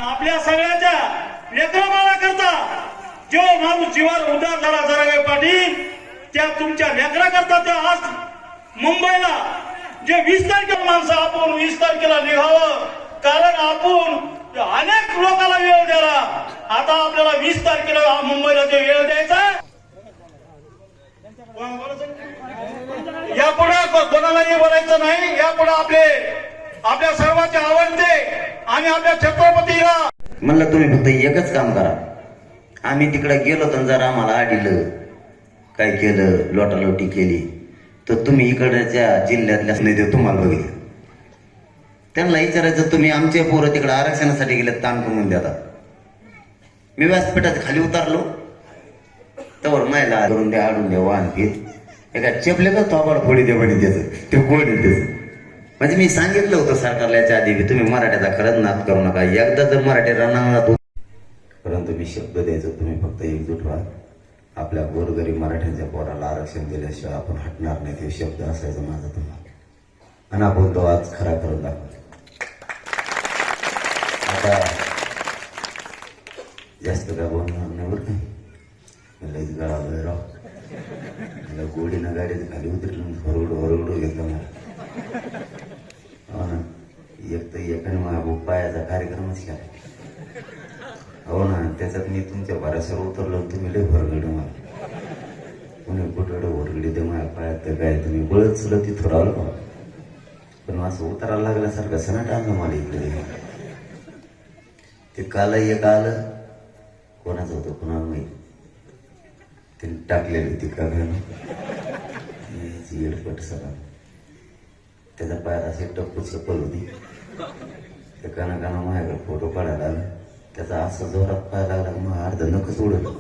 आपल्या सगळ्याच्या लेकराबाळा करता जो माणूस जीवावर उदार झाला जरांगे पाटील, त्या तुमच्या लेकरा करता त्या आज मुंबईला जे 20 तारखेला माणसं आपण 20 तारखेला निघावं, कारण आपण अनेक लोकांना वेळ द्याला. आता आपल्याला 20 तारखेला मुंबईला जे वेळ द्यायचा यापुढे कोणालाही बोलायचं नाही. यापुढे आपल्या सर्वांचे आवडते आणि आपल्या छत्रपतीला म्हणलं तुम्ही फक्त एकच काम करा. आम्ही तिकडे गेलो तर जर आम्हाला आडीलं काय केलं, लोटालोटी केली, तर तुम्ही इकडच्या जिल्ह्यातल्या नाही तुम्हाला बघितलं. त्यांना विचारायचं तुम्ही आमचे पोरं तिकडे आरक्षणासाठी गेले ताण करून देतात. मी व्यासपीठात खाली उतरलो तर महिला करून द्या, आडून द्या, वाहन घेत एका चेपले का थोबाड फोडी दे म्हणे त्याचं ते कोण त्याचं. म्हणजे मी सांगितलं होतं सरकारला याच्या आधी तुम्ही मराठ्याचा खरंच नाद करू नका. एकदा जर मराठी राहणार परंतु मी शब्द द्यायचो तुम्ही फक्त एकजूट व्हा. आपल्या गोरगरीब मराठ्यांच्या पोराला आरक्षण दिल्याशिवाय आपण हटणार नाही, ते शब्द असायचा माझा तुम्हाला. आणि आपण तो आज खरा करून दाखवतो. आता जास्त काय बोलणार नाही बरं का. लईच गळावलं राव. मला गोडीनं गाडीचं खाली उतरलं हरगडू घेतलं मला. हो ना, एक तर एकाने माझ्या पायाचा कार्यक्रमच केला. हो ना, त्याच्यात मी तुमच्या भराशावर उतरलो, तुम्ही लय भरगड मला. कोणी कुठं भरगडी ते माझ्या पायात तर काय तुम्ही बळच चुलं तिथं राहिलो. पण असं उतरायला लागल्यासारखं सणाट आणलं मला इकडे. ते काल एक आलं, कोणाचं होतं कोणाला माहिती, ते टाकलेली ती का येडपट सगळा. त्याच्या पायात अशी टप्पू चप्पल होती. ते काना माझ्याकडे फोटो काढायला आला. त्याचा असं जोरात पाय लागला मग अर्ध नकच उडलं.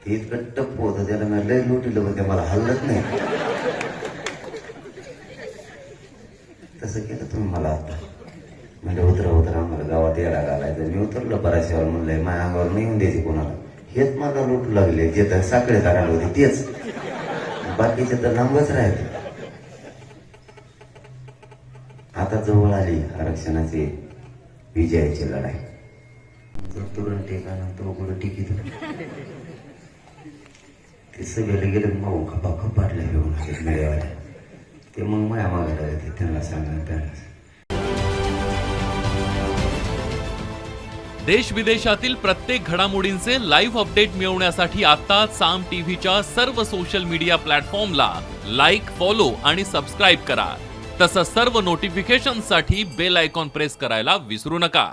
ते इतकं टप्पू होतं त्याला मी लय लुटीलं, पण ते मला हल्लत नाही. तसं केलं तुम्ही मला आता. म्हणजे उतरा आम्हाला गावात यायला घालायचं. मी उतरलो बऱ्याचशावर म्हणलंय माझ्या अंगावर नाही येऊन द्यायची कोणाला. हेच मला लुटू लागले, जे तर साखळे करायला होते तेच, बाकीचे तर लांबच राहिले. आता जवळ आली आरक्षणाची विजयाची लढाई. तुरण टेकाना तो कुठं टिकीत ते सगळे गेले मग खपा पाडल्या घेऊन मिळाल्या. ते मग माया मागायला येते त्यांना सांगा. त्यांना देश विदेशातील प्रत्येक घडामोडींचे लाईव्ह अपडेट मिळवण्यासाठी आता साम टीव्हीच्या सर्व सोशल मीडिया प्लॅटफॉर्मला लाईक, फॉलो आणि सबस्क्राईब करा. तसंच सर्व नोटिफिकेशनसाठी बेल आयकॉन प्रेस करायला विसरू नका.